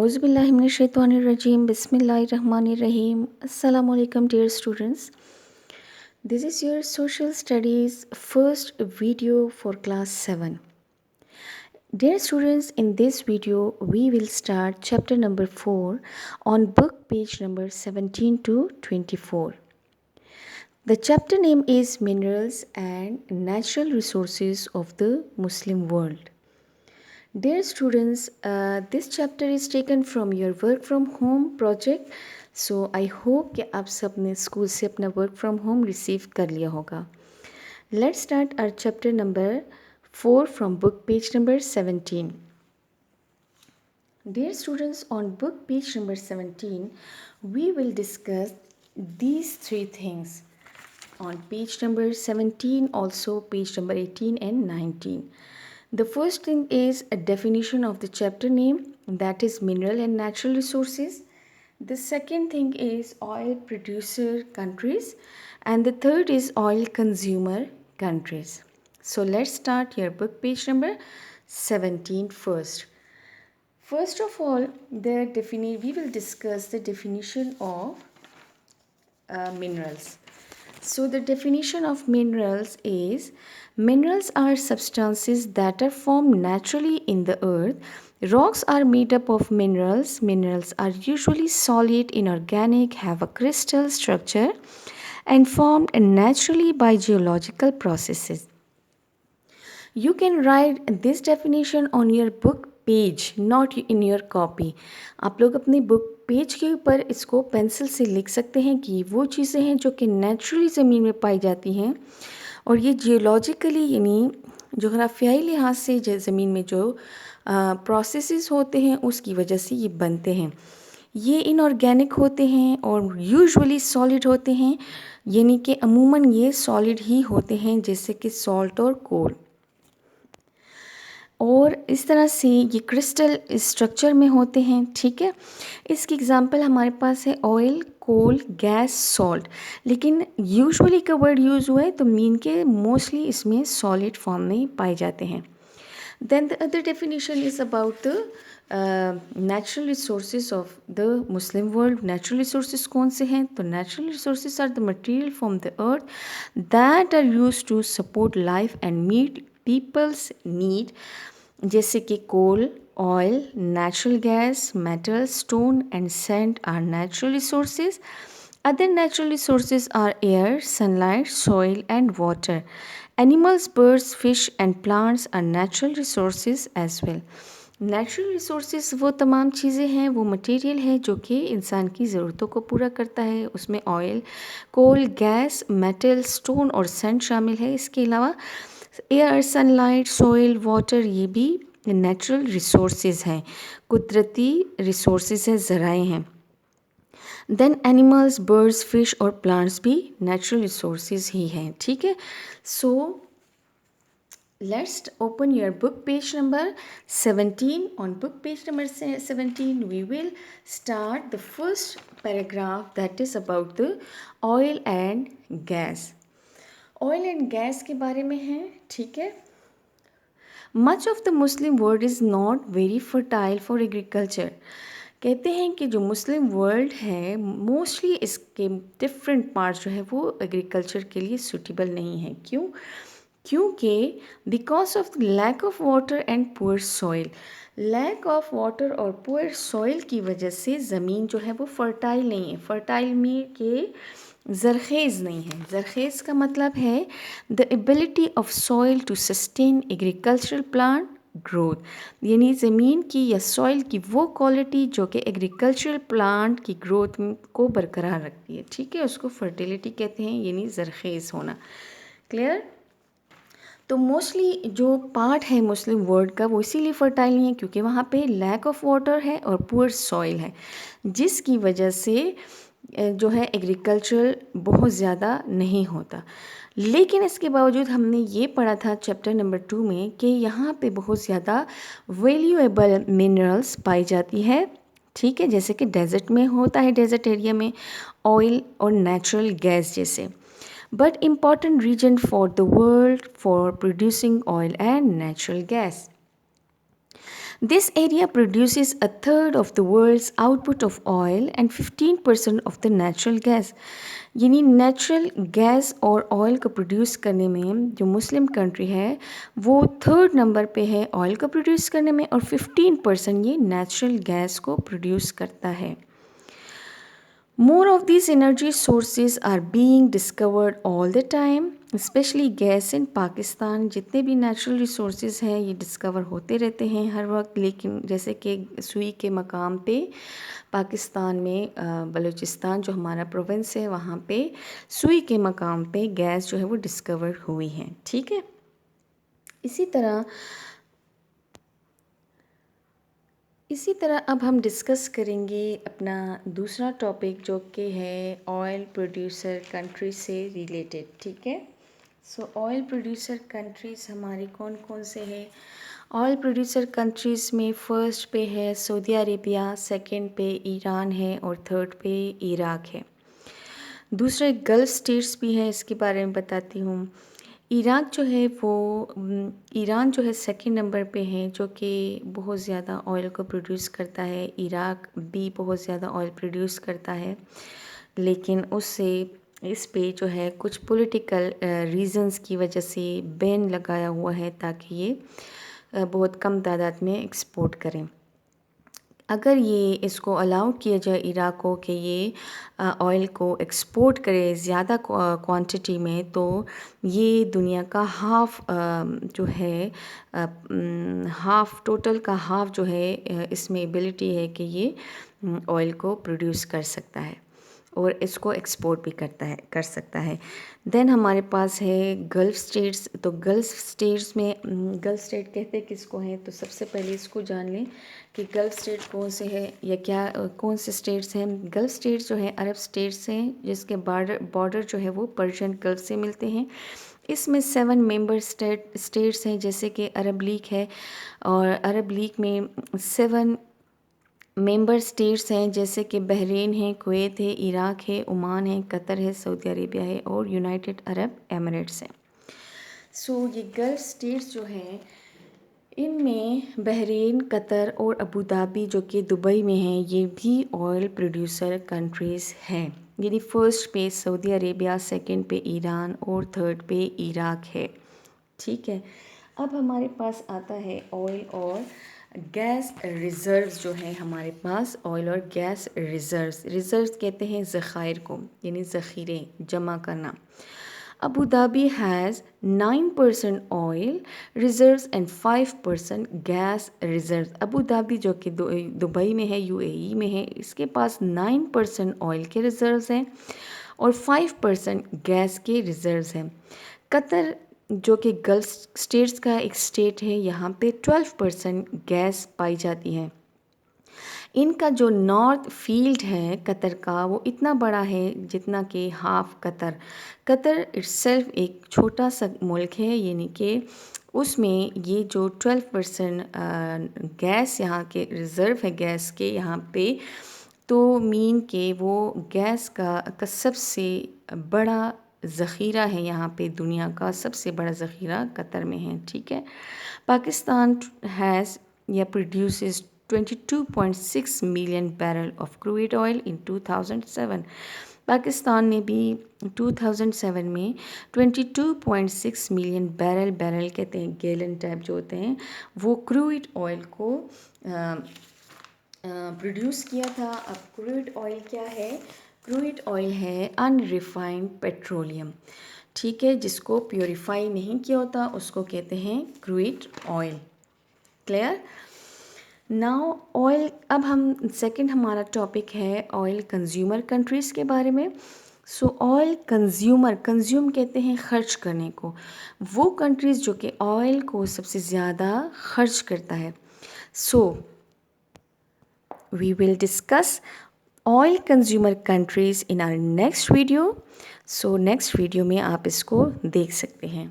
Auzubillahiminash-shaytanir-rajim. Bismillahir-rahmanir-rahim. Assalamu alaikum, dear students. This is your social studies first video for class 7. Dear students, in this video we will start chapter number 4 on book page number 17 to 24. The chapter name is Minerals and Natural Resources of the Muslim World. Dear students, this chapter is taken from your work from home project. So I hope कि आप सब ने school से अपना work from home receive कर लिया होगा. Let's start our chapter number 4 from book page number 17. Dear students, on book page number 17, we will discuss these three things. On page number 17, also page number 18 and 19. The first thing is a definition of the chapter name, that is mineral and natural resources. The second thing is oil producer countries, and the third is oil consumer countries. So let's start your book page number 17 first. First of all, we will discuss the definition of minerals. So the definition of minerals is: minerals are substances that are formed naturally in the earth. Rocks are made up of minerals. Minerals are usually solid, inorganic, have a crystal structure, and formed naturally by geological processes. You can write this definition on your book page, not in your copy. आप लोग अपनी book page के ऊपर इसको pencil से लिख सकते हैं कि वो चीज़ें हैं जो कि नेचुरली ज़मीन में पाई जाती हैं और ये जियोलॉजिकली यानी जोग्राफियाई लिहाज से ज़मीन में जो प्रोसेसेस होते हैं उसकी वजह से ये बनते हैं. ये इनऑर्गेनिक होते हैं और यूजुअली सॉलिड होते हैं, यानी कि अमूमन ये सॉलिड ही होते हैं जैसे कि सॉल्ट और कोल. और इस तरह से ये क्रिस्टल स्ट्रक्चर में होते हैं. ठीक है, इसकी एग्जांपल हमारे पास है ऑयल, कोल, गैस, सॉल्ट. लेकिन यूजुअली का वर्ड यूज़ हुआ है तो मीन के मोस्टली इसमें सॉलिड फॉर्म में पाए जाते हैं. Then the other definition is about the natural resources of the Muslim world. Natural resources कौन से हैं? तो natural resources are the material from the earth that are use to support life and meet people's need, जैसे कि coal, oil, natural gas, metal, stone and sand are natural resources. Other natural resources are air, sunlight, soil and water. Animals, birds, fish and plants are natural resources as well. Natural resources वो तमाम चीज़ें हैं, वो material है जो कि इंसान की ज़रूरतों को पूरा करता है. उसमें ऑयल, कोल, गैस, मेटल, स्टोन और सैंड शामिल है. इसके अलावा एयर, सनलाइट, सॉइल, वाटर ये भी नेचुरल रिसोर्सेज हैं, कुदरती रिसोर्सेज हैं, ज़राए हैं. देन एनिमल्स, बर्ड्स, फिश और प्लांट्स भी नेचुरल रिसोर्सेज ही हैं. ठीक है, so let's open your book page number 17. On book page number 17 we will start the first paragraph that is about the oil and gas. Oil and gas के बारे में है. ठीक है, much of the Muslim world is not very fertile for agriculture. कहते हैं कि जो मुस्लिम वर्ल्ड है मोस्टली इसके डिफरेंट पार्ट्स जो है वो एग्रीकल्चर के लिए सूटेबल नहीं है. क्यों? क्योंकि because of lack of water and poor soil. Lack of water और पुअर सॉइल की वजह से ज़मीन जो है वो फर्टाइल नहीं है. फर्टाइल में के ज़रखेज़ नहीं है. ज़रखेज़ का मतलब है the ability of soil to sustain agricultural plant growth, यानी ज़मीन की या सॉइल की वो क्वालिटी जो कि एग्रीकल्चरल प्लांट की ग्रोथ को बरकरार रखती है. ठीक है, उसको फर्टिलिटी कहते हैं, यानी ज़रखेज़ होना. क्लियर? तो मोस्टली जो पार्ट है मुस्लिम वर्ल्ड का वो इसीलिए फर्टाइल नहीं है क्योंकि वहाँ पे लैक ऑफ वाटर है और पुअर सॉइल है, जिसकी वजह से जो है एग्रीकल्चर बहुत ज़्यादा नहीं होता. लेकिन इसके बावजूद हमने ये पढ़ा था चैप्टर नंबर 2 में कि यहाँ पे बहुत ज़्यादा वैल्यूएबल मिनरल्स पाई जाती है. ठीक है, जैसे कि डेजर्ट में होता है, डेजर्ट एरिया में ऑयल और नेचुरल गैस जैसे. But important region for the world for producing oil and natural gas. This area produces a third of the world's output of oil and 15% of the natural gas. यानी natural gas और oil को produce करने में जो Muslim country है वो third number पे है ऑयल को प्रोड्यूस करने में, और 15% ये नेचुरल गैस को प्रोड्यूस करता है. More of these energy sources are being discovered all the time, especially gas in Pakistan. जितने भी नेचुरल रिसोर्सेज हैं ये डिस्कवर होते रहते हैं हर वक्त, लेकिन जैसे कि सुई के मकाम पे पाकिस्तान में बलूचिस्तान जो हमारा प्रोविंस है वहाँ पे सुई के मकाम पे गैस जो है वो डिस्कवर हुई है. ठीक है. इसी तरह अब हम डिस्कस करेंगे अपना दूसरा टॉपिक जो कि है ऑयल प्रोड्यूसर कंट्री से रिलेटेड. ठीक है. सो ऑयल प्रोड्यूसर कंट्रीज़ हमारी कौन कौन से हैं? ऑयल प्रोड्यूसर कंट्रीज़ में फ़र्स्ट पे है सऊदी अरेबिया, सेकंड पे ईरान है और थर्ड पे इराक है. दूसरे गल्फ़ स्टेट्स भी हैं, इसके बारे में बताती हूँ. इराक जो है वो ईरान जो है सेकंड नंबर पे है जो कि बहुत ज़्यादा ऑयल को प्रोड्यूस करता है. इराक भी बहुत ज़्यादा ऑयल प्रोड्यूस करता है, लेकिन उससे इस पे जो है कुछ पॉलिटिकल रीज़न्स की वजह से बैन लगाया हुआ है ताकि ये बहुत कम तादाद में एक्सपोर्ट करें. अगर ये इसको अलाउ किया जाए इराक को कि ये ऑयल को एक्सपोर्ट करे ज़्यादा क्वांटिटी में, तो ये दुनिया का हाफ़ जो है हाफ़ टोटल का हाफ़ जो है इसमें एबिलिटी है कि ये ऑयल को प्रोड्यूस कर सकता है और इसको एक्सपोर्ट भी कर सकता है. देन हमारे पास है गल्फ़ स्टेट्स. तो गल्फ़ स्टेट्स में गल्फ़ स्टेट कहते हैं किसको हैं, तो सबसे पहले इसको जान लें कि गल्फ़ स्टेट कौन से हैं या क्या कौन से स्टेट्स हैं. गल्फ़ स्टेट्स जो हैं अरब स्टेट्स हैं जिसके बॉर्डर जो है वो पर्शियन गल्फ़ से मिलते हैं. इसमें 7 मेंबर स्टेट्स हैं जैसे कि अरब लीग है, और अरब लीग में 7 मेंबर स्टेट्स हैं जैसे कि बहरीन है, कुवैत है, इराक है, ओमान है, कतर है, सऊदी अरेबिया है और यूनाइटेड अरब एमिरेट्स हैं. सो ये गल्फ़ स्टेट्स जो हैं इनमें बहरीन, कतर और अबू धाबी जो कि दुबई में हैं ये भी ऑयल प्रोड्यूसर कंट्रीज़ हैं. यानी फर्स्ट पे सऊदी अरेबिया, सेकंड पे ईरान और थर्ड पे इराक है. ठीक है. अब हमारे पास आता है ऑयल और गैस रिज़र्व्स जो हैं हमारे पास. ऑयल और गैस रिज़र्व्स कहते हैं ज़खायर को, यानी ज़ख़ीरे जमा करना. Abu Dhabi has 9% oil reserves and 5% gas reserves. Abu Dhabi जो कि दुबई में है, यूएई में है, इसके पास 9% ऑयल के रिज़र्व्स हैं और 5% गैस के रिज़र्व्स हैं. कतर जो कि गल्फ़ स्टेट्स का एक स्टेट है, यहाँ पे 12% गैस पाई जाती है. इनका जो नॉर्थ फील्ड है कतर का वो इतना बड़ा है जितना कि हाफ़ कतर. कतर इट्सेल्फ एक छोटा सा मुल्क है, यानी कि उसमें ये जो 12% गैस यहाँ के रिज़र्व है गैस के यहाँ पे, तो मीन के वो गैस का सबसे बड़ा ज़ख़ीरा है यहाँ पे. दुनिया का सबसे बड़ा ज़ख़ीरा कतर में है. ठीक है. पाकिस्तान हैज़ या produces 22.6 million barrel of crude oil in 2007. Pakistan ने भी 2007 में 22.6 मिलियन बैरल कहते हैं गैलन टाइप जो होते हैं वो क्रूड ऑयल को प्रोड्यूस किया था. अब क्रूड ऑयल क्या है? क्रूड ऑयल है अनरिफाइंड पेट्रोलियम. ठीक है. जिसको प्योरीफाई नहीं किया होता उसको कहते हैं crude oil. Clear. Now oil. अब हम सेकंड हमारा टॉपिक है ऑयल कंज्यूमर कंट्रीज़ के बारे में. सो ऑयल कंज्यूम कहते हैं खर्च करने को. वो कंट्रीज़ जो कि ऑयल को सबसे ज़्यादा खर्च करता है. सो we will discuss oil consumer countries in our next video. So next video में आप इसको देख सकते हैं.